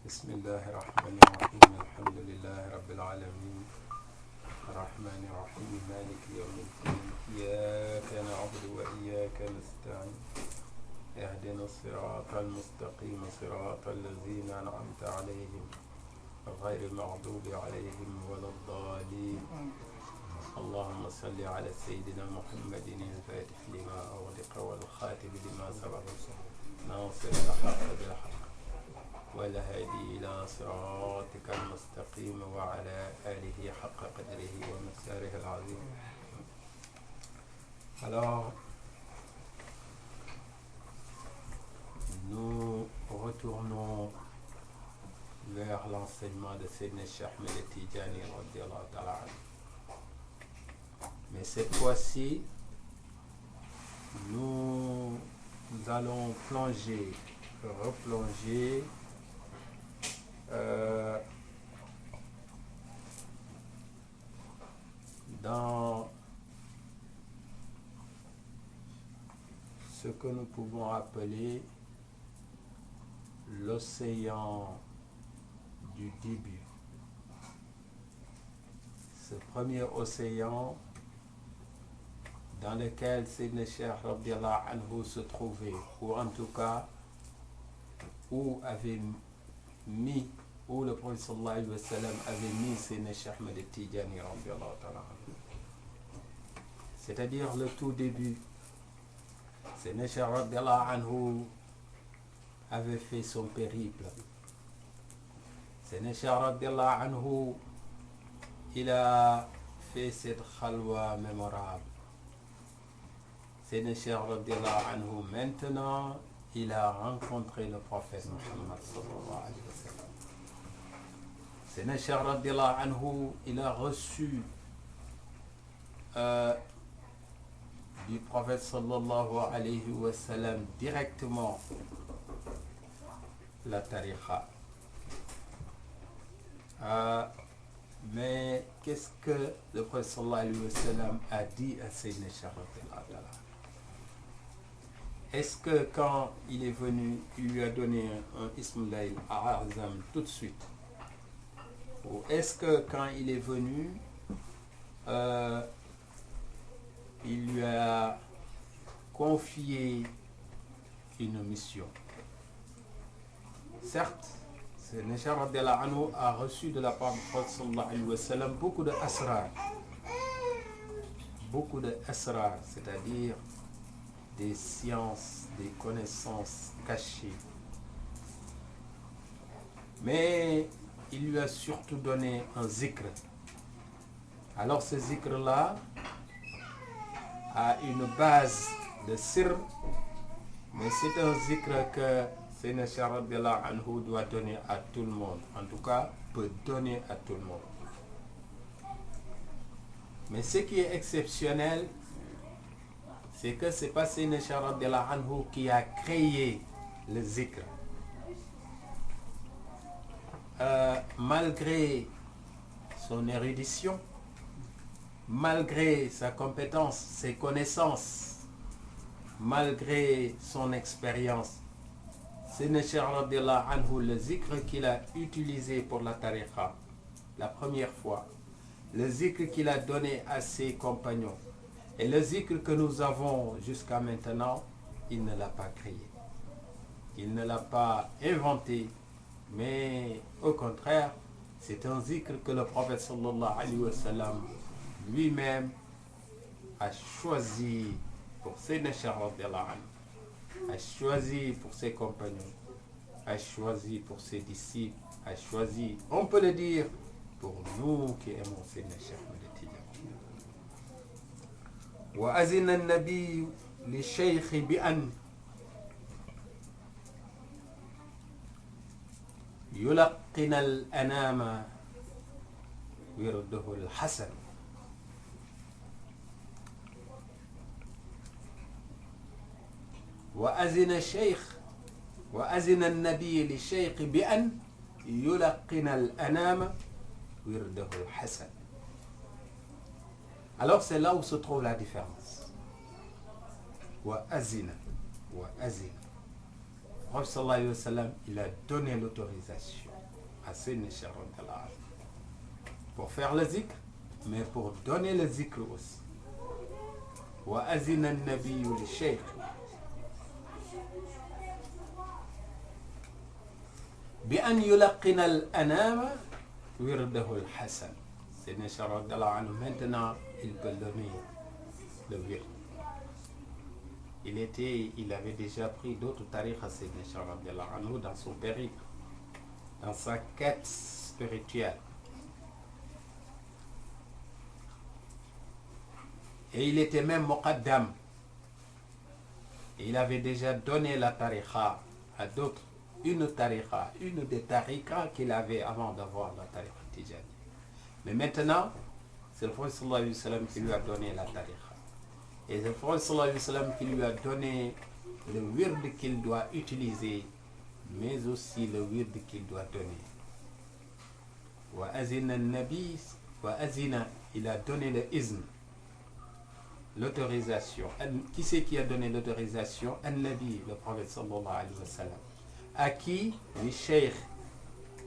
بسم الله الرحمن الرحيم الحمد لله رب العالمين الرحمن الرحيم مالك يوم الدين إياك نعبد وإياك نستعين اهدنا الصراط المستقيم صراط الذين أنعمت عليهم غير المغضوب عليهم ولا الضالين اللهم صل على سيدنا محمد الفاتح لما أغلق والخاتم لما سبق ناصر الحق بالحق والهادي إلى صراطك المستقيم وعلى آله حق قدره ومقداره العظيم. Alors, nous retournons vers l'enseignement de Sayyidina Cheikh Ahmed Tidjani radiyallahu ta'ala anhu. Mais cette fois-ci, nous allons replonger dans ce que nous pouvons appeler l'océan du début. Ce premier océan dans lequel Sayyidina Cheikh radiyallahu anhu se trouvait, ou en tout cas où le prophète sallallahu alayhi wa sallam avait mis Sayyidina Cheikh Ahmed Tidjani radiyallahu ta'ala anhu. C'est-à-dire le tout début. Sayyidina Cheikh radiyallahu anhu avait fait son périple. Sayyidina Cheikh radiyallahu anhu, il a fait cette khalwa mémorable. Sayyidina Cheikh radiyallahu anhu, maintenant, il a rencontré le prophète Muhammad sallallahu alayhi wa sallam. Sayyidina Cheikh radiyallahu anhu, il a reçu du prophète sallallahu alayhi wa sallam directement la tariqa. Mais qu'est-ce que le prophète sallallahu alayhi wa sallam a dit à Sayyidina Cheikh radiyallahu anhu? Est-ce que quand il est venu, il lui a donné un Ismaïl A'azam tout de suite? Ou est-ce que quand il est venu, il lui a confié une mission? Certes, Sayyidina Cheikh radiyallahu anhu a reçu de la part du prophète sallallahu alayhi wa sallam beaucoup de asrar, c'est-à-dire des sciences, des connaissances cachées. Mais il lui a surtout donné un zikr. Alors ce zikr-là a une base de sir, mais c'est un zikr que Sayyidina Cheikh radiyallahu anhu doit donner à tout le monde. En tout cas, peut donner à tout le monde. Mais ce qui est exceptionnel, c'est que c'est pas Sayyidina Cheikh radiyallahu anhu qui a créé le zikr. Malgré son érudition, malgré sa compétence, ses connaissances, malgré son expérience, Sayyidina Cheikh radiyallahu anhu, le zikr qu'il a utilisé pour la tariqa la première fois, le zikr qu'il a donné à ses compagnons, et le zikr que nous avons jusqu'à maintenant, il ne l'a pas créé. Il ne l'a pas inventé, mais au contraire, c'est un zikr que le prophète sallallahu alayhi wa sallam lui-même a choisi pour Sayyidina Cheikh radiyallahu anhu, a choisi pour ses compagnons, a choisi pour ses disciples, a choisi, on peut le dire, pour nous qui aimons Sayyidina Cheikh Ahmed Tidjani. وأذن النبي للشيخ بأن يلقن الأنام ورده الحسن. وأذن النبي للشيخ بأن يلقن الأنام ورده الحسن. Alors c'est là où se trouve la différence. Wa azina. prophète sallallahu alayhi wa sallam, il a donné l'autorisation à Sayyidina Cheikh pour faire le zikr, mais pour donner le zikr aussi. Wa azina an-nabiyyu li-shaykh bi an yulaqqina al-anama wirdahu al-hasan. Sayyidina Cheikh radiyallahu anhu, maintenant il peut donner le wird. Il avait déjà pris d'autres tariqas, Sayyidina Cheikh radiyallahu anhu, dans son périple, dans sa quête spirituelle. Et il était même muqaddam. Et il avait déjà donné la tariqa à d'autres. Une des tariqas qu'il avait avant d'avoir la tariqa tijani. Mais maintenant, c'est le prophète sallallahu alayhi wa sallam qui lui a donné la tariqa. Et c'est le prophète sallallahu alayhi wa sallam qui lui a donné le wird qu'il doit utiliser, mais aussi le wird qu'il doit donner. Wa azina an-nabi, wa azina, il a donné le izn, l'autorisation. Qui c'est qui a donné l'autorisation? An-Nabi, le prophète sallallahu alayhi wa sallam. À qui? Le cheikh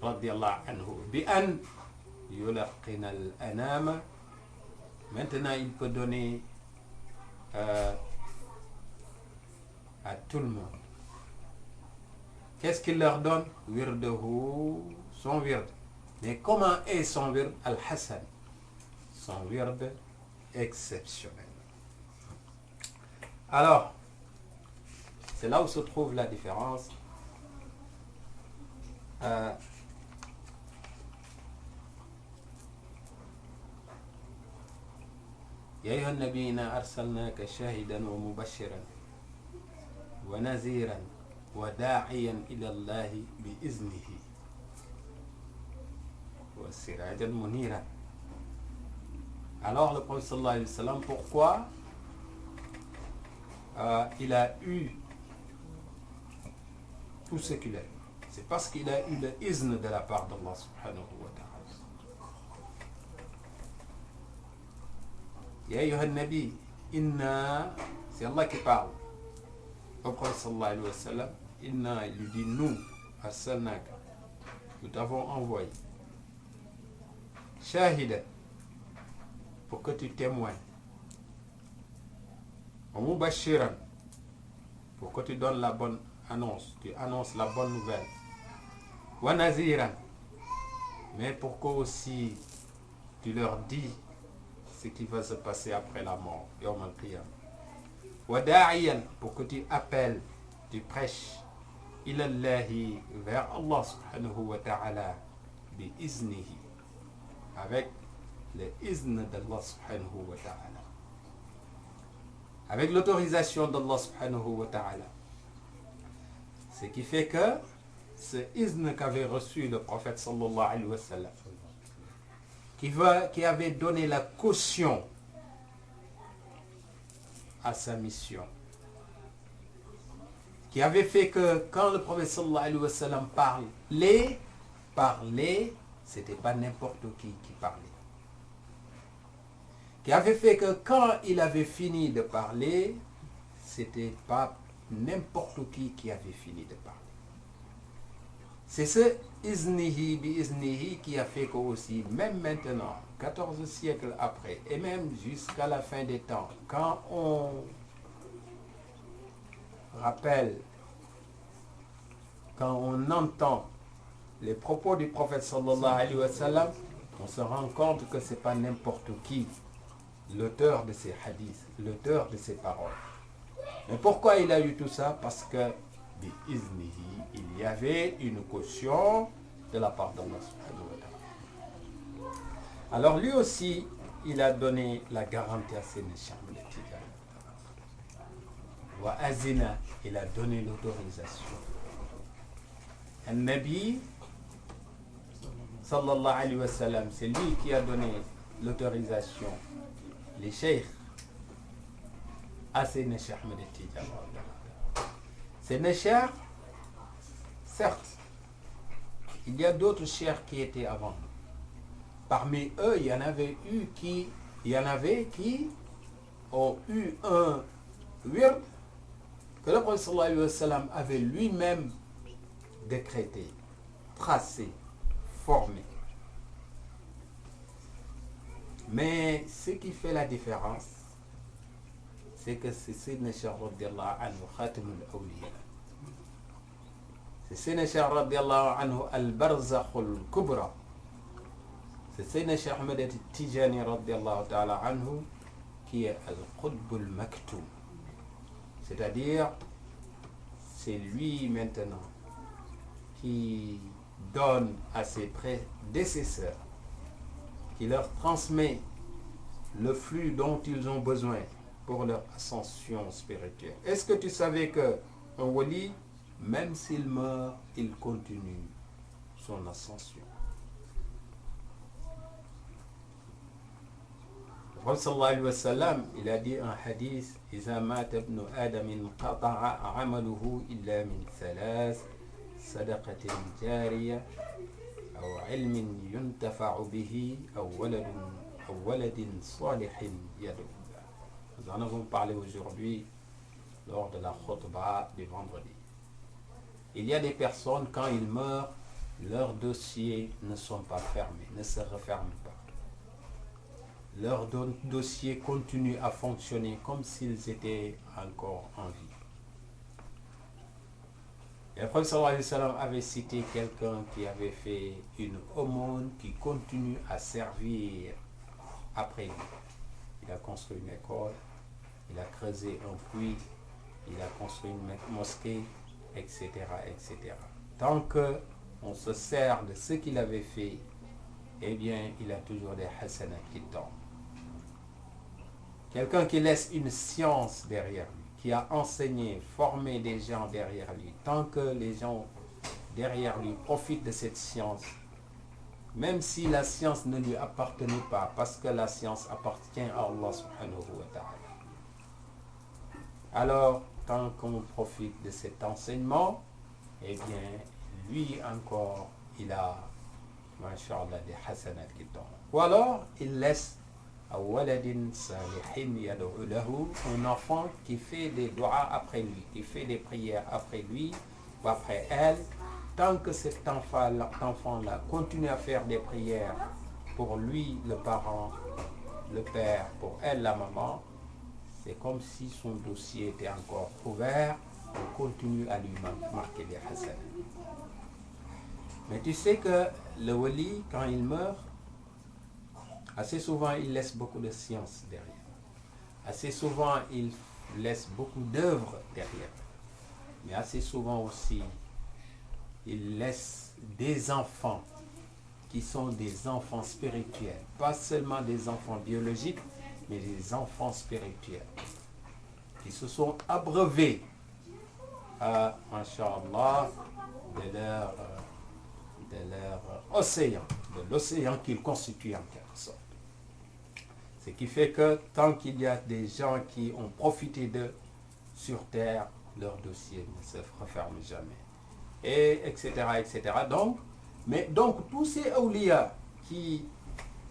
radiyallahu anhu. Bi an yulaqina al-anama. Maintenant, il peut donner à tout le monde. Qu'est-ce qu'il leur donne? Wirdahu, son wird. Mais comment est son wird? Al-Hasan, son wird exceptionnel. Alors, c'est là où se trouve la différence. يا أيها النبي إنا أرسلناك شاهدا ومبشرا ونذيرا وداعيا إلى الله بإذنه وسراجا منيرا. Alors le prophète sallallahu alayhi wa sallam, pourquoi il a eu tout ce qu'il a eu? C'est parce qu'il a eu le izn de la part d'Allah subhanahu wa ta'ala. Ya ayyuha nabi, inna, c'est Allah qui parle au prophète sallallahu alayhi wa sallam. Inna, il lui dit nous, arsalnaka, nous t'avons envoyé. Shahida, pour que tu témoignes. Mubashiran, pour que tu donnes la bonne annonce, tu annonces la bonne nouvelle. Wa naziran, mais pour que aussi tu leur dis ce qui va se passer après la mort, yawm al-qiyam. Wa da'iyan, pour que tu appelles, tu prêches, ilallahi, vers Allah subhanahu wa ta'ala, bi iznihi, avec le izn d'Allah subhanahu wa ta'ala, avec l'autorisation d'Allah subhanahu wa ta'ala. Ce qui fait que ce izn qu'avait reçu le prophète sallallahu alayhi wa sallam, qui avait donné la caution à sa mission, qui avait fait que quand le prophète sallallahu alayhi wa sallam parlait, c'était pas n'importe qui parlait. Qui avait fait que quand il avait fini de parler, c'était pas n'importe qui avait fini de parler. C'est ce iznihi bi iznihi qui a fait que aussi, même maintenant, 14 siècles après, et même jusqu'à la fin des temps, quand on rappelle, quand on entend les propos du prophète sallallahu alayhi wa sallam, on se rend compte que c'est pas n'importe qui l'auteur de ces hadiths, l'auteur de ces paroles. Mais pourquoi il a eu tout ça? Parce que il y avait une caution de la part d'Allah subhanahu wa ta'ala. Alors lui aussi, il a donné la garantie à ses Cheikh Tidiane. Wa azina, il a donné l'autorisation. Un Nabi sallallahu alayhi wa sallam, c'est lui qui a donné l'autorisation, les cheikhs, à ses Cheikh Tidiane. Ces Cheikh, certes, il y a d'autres cheikhs qui étaient avant. Parmi eux, il y en avait qui ont eu un wird que le prophète sallallahu alayhi wa sallam avait lui-même décrété, tracé, formé. Mais ce qui fait la différence, c'est que c'est Sayyidina Cheikh radiallahu anhu Khatamul Awliya. C'est Sayyidina Cheikh radiallahu anhu Al-Barzakhul Kubra. C'est Sayyidina Cheikh Ahmed Tijani radiallahu ta'ala anhu qui est Al-Qutbul Maktoum. C'est-à-dire, c'est lui maintenant qui donne à ses prédécesseurs, qui leur transmet le flux dont ils ont besoin pour leur ascension spirituelle. Est-ce que tu savais qu'un wali, même s'il meurt, il continue son ascension? Le prophète sallallahu alayhi wa sallam, il a dit un hadith: إذا مات ابن آدم انقطع عمله إلا من ثلاث صدقة جارية أو علم ينتفع به أو ولد صالح يدعو له. Nous en avons parlé aujourd'hui lors de la khutbah du vendredi. Il y a des personnes, quand ils meurent, leurs dossiers ne sont pas fermés, ne se referment pas. Leur dossier continue à fonctionner comme s'ils étaient encore en vie. Et le prophète sallallahu alayhi wa sallam avait cité quelqu'un qui avait fait une aumône qui continue à servir après lui. Il a construit une école, il a creusé un puits, il a construit une mosquée, etc., etc. Tant qu'on se sert de ce qu'il avait fait, eh bien, il a toujours des hasanats qui tombent. Quelqu'un qui laisse une science derrière lui, qui a enseigné, formé des gens derrière lui, tant que les gens derrière lui profitent de cette science, même si la science ne lui appartenait pas, parce que la science appartient à Allah subhanahu wa ta'ala. Alors, tant qu'on profite de cet enseignement, eh bien, lui encore, il a, masha'Allah, des hasanats qui tombent. Ou alors, il laisse un enfant qui fait des doigts après lui, qui fait des prières après lui ou après elle. Tant que cet enfant-là continue à faire des prières pour lui, le parent, le père, pour elle, la maman, c'est comme si son dossier était encore ouvert. On continue à lui marquer des hasanats. Mais tu sais que le wali, quand il meurt, assez souvent, il laisse beaucoup de science derrière. Assez souvent, il laisse beaucoup d'œuvres derrière. Mais assez souvent aussi, il laisse des enfants qui sont des enfants spirituels. Pas seulement des enfants biologiques, mais des enfants spirituels. Qui se sont abreuvés à, masha'Allah, de leur océan, de l'océan qu'ils constituent en quelque sorte. Ce qui fait que tant qu'il y a des gens qui ont profité d'eux sur terre, leur dossier ne se referme jamais. Et etc. etc. Donc tous ces awliya qui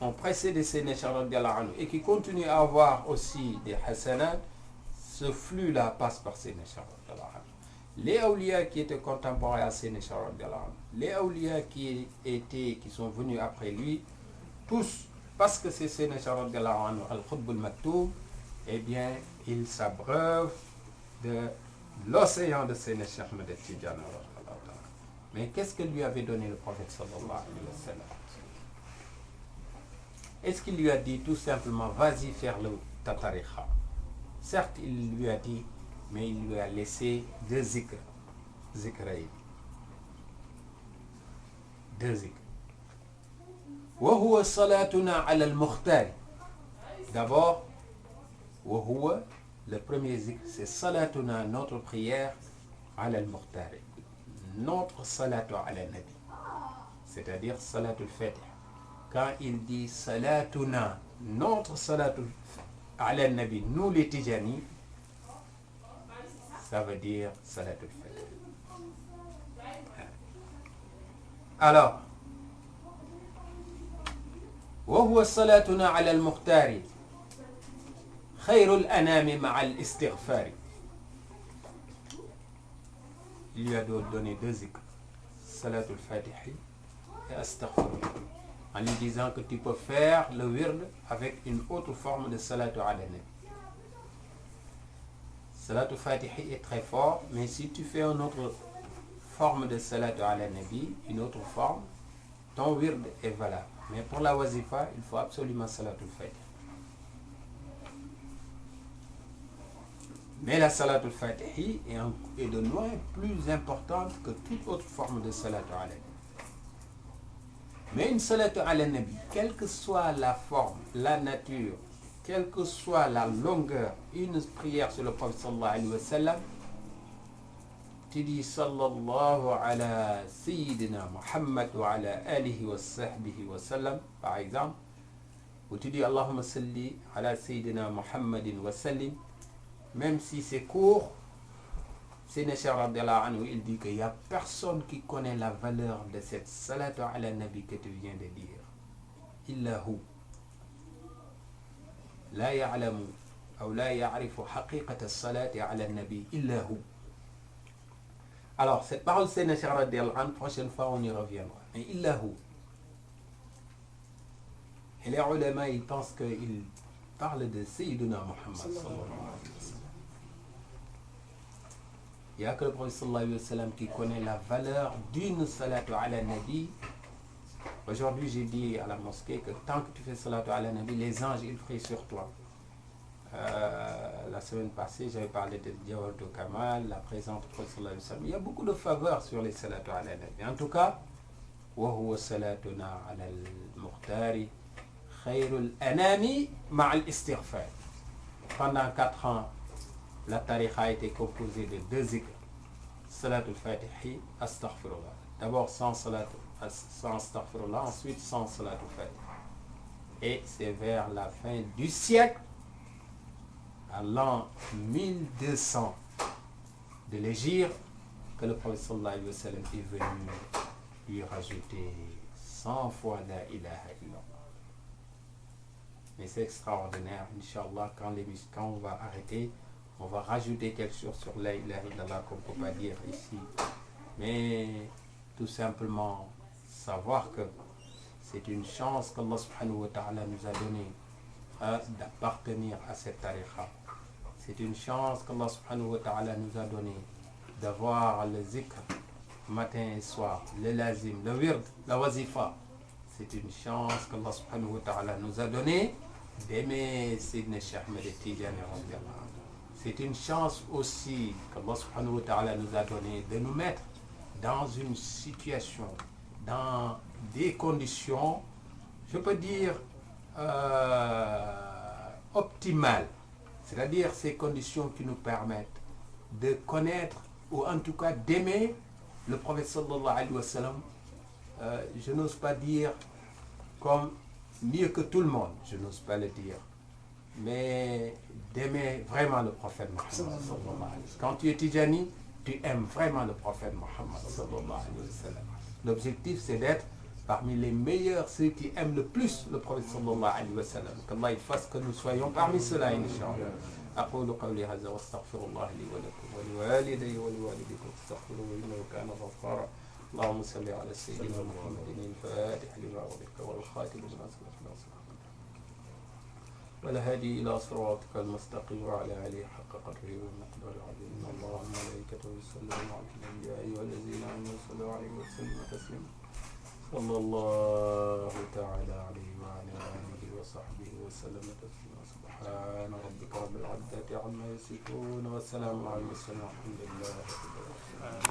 ont précédé Sayyidina Cheikh radiyallahu anhu et qui continuent à avoir aussi des hasanats, ce flux-là passe par Sayyidina Cheikh radiyallahu anhu. Les awliya qui étaient contemporains à Sayyidina Cheikh radiyallahu anhu, les awliya qui sont venus après lui, tous, parce que c'est Sayyidina Cheikh radiyallahu anhu al-Qutbul Maktoum, eh bien, ils s'abreuvent de l'océan de Sayyidina Cheikh Ahmed Tijani. Mais qu'est-ce que lui avait donné le prophète sallallahu alayhi wa sallam? Est-ce qu'il lui a dit tout simplement, vas-y faire ta tariqa? Certes, il lui a dit, mais il lui a laissé deux zikr. Zikraï. Deux zikr. Wa huwa salatuna ala al-mukhtar. D'abord, wa huwa, le premier zikr, c'est salatuna, notre prière, ala al-mukhtar. Notre salatu ala nabi. C'est-à-dire salatul fatih. Quand il dit salatuna, notre salatul ala nabi, nous les Tijani, ça veut dire salatul fatih. Alors, وهو صلاتنا على المختار خير الأنام مع الاستغفار. Il lui a donné deux zikr. Salatul Fatihi et Astaghfirullah, en lui disant que tu peux faire le wird avec une autre forme de Salatu ala Nabi. Salatul Fatihi est très fort, mais si tu fais une autre forme de Salatu ala Nabi, une autre forme, ton wird est valable. Mais pour la wazifa, il faut absolument Salatul Fatihi. Mais la Salatul Fatihi est de loin plus importante que toute autre forme de Salatu ala Nabi. Mais une Salatu ala Nabi, quelle que soit la forme, la nature, quelle que soit la longueur, une prière sur le prophète sallallahu alayhi wa sallam, tu dis sallallahu ala sayyidina Muhammad wa ala alihi wa sahbihi wa sallam, par exemple, ou tu dis Allahumma salli ala sayyidina Muhammadin wa sallim, même si c'est court, Sayyidina Cheikh radiallahu anhu, il dit qu'il n'y a personne qui connaît la valeur de cette salatu ala nabi que tu viens de dire. Illa hu. La ya'lamu ou la ya'rifu haqiqata salati ala nabi illa hu. Alors, cette parole Sayyidina Cheikh radiallahu anhu, prochaine fois on y reviendra. Mais illa hu. Et les ulama, ils pensent qu'ils parlent de Sayyidina Muhammad sallallahu alayhi wa sallam. Il n'y a que le prophète sallallahu alayhi wa sallam qui connaît la valeur d'une salatu ala nabi. Aujourd'hui, j'ai dit à la mosquée que tant que tu fais salatu ala nabi, les anges, ils prient sur toi. La semaine passée, j'avais parlé de Jawharatul Kamal, la présence du prophète sallallahu alayhi wa sallam. Il y a beaucoup de faveurs sur les salatu ala nabi. En tout cas, wa huwa salatuna ala al-muhtari khayrul anami ma'al istighfar. Pendant 4 ans, la tariqa a été composée de 2 zikrs, Salatul Fatihi, Astaghfirullah. D'abord sans Astaghfirullah, ensuite sans Salatul Fatihi. Et c'est vers la fin du siècle, à l'an 1200 de l'Hégire, que le prophète sallallahu alayhi wa sallam est venu lui rajouter 100 fois la ilaha illallah. Mais c'est extraordinaire, Inch'Allah, quand on va arrêter, on va rajouter quelque chose sur la ilaha illallah qu'on ne peut pas dire ici. Mais tout simplement savoir que c'est une chance qu'Allah subhanahu wa ta'ala nous a donnée d'appartenir à cette tariqa. C'est une chance qu'Allah subhanahu wa ta'ala nous a donnée d'avoir le zikr matin et soir, le lazim, le wird, la wazifa. C'est une chance qu'Allah subhanahu wa ta'ala nous a donnée d'aimer Sayyidina Cheikh Ahmed Tidjani radiyallahu anhu. C'est une chance aussi qu'Allah subhanahu wa ta'ala nous a donné de nous mettre dans une situation, dans des conditions, je peux dire, optimales. C'est-à-dire ces conditions qui nous permettent de connaître, ou en tout cas d'aimer le prophète sallallahu alayhi wa sallam. Je n'ose pas dire comme mieux que tout le monde, je n'ose pas le dire. Mais d'aimer vraiment le prophète Mohammed sallallahu alayhi wa sallam. Quand tu es Tidjani, tu aimes vraiment le prophète Mohammed sallallahu alayhi wa sallam. L'objectif, c'est d'être parmi les meilleurs, ceux qui aiment le plus le prophète sallallahu alayhi wa sallam. Qu'Allah fasse que nous soyons parmi ceux-là, Inch'Allah. أقول قولي هذا واستغفر الله لي ولكم ولوالدي ولوالديكم استغفروه إنه كان غفارا. اللهم صل على سيدنا محمد الفاتح لما أغلق والخاتم لما سبق ناصر والهادي إلى صراطك المستقيم وعلى آله حق قدره ومقداره العظيم. إن الله وملائكته يصلون على النبي يا أيها الذين آمنوا صلوا عليه وسلموا تسليما. صلى الله تعالى عليه وعلى آله وصحبه وسلم تسليما. سبحان ربك رب العزة عما يصفون وسلام على المرسلين والحمد لله رب العالمين.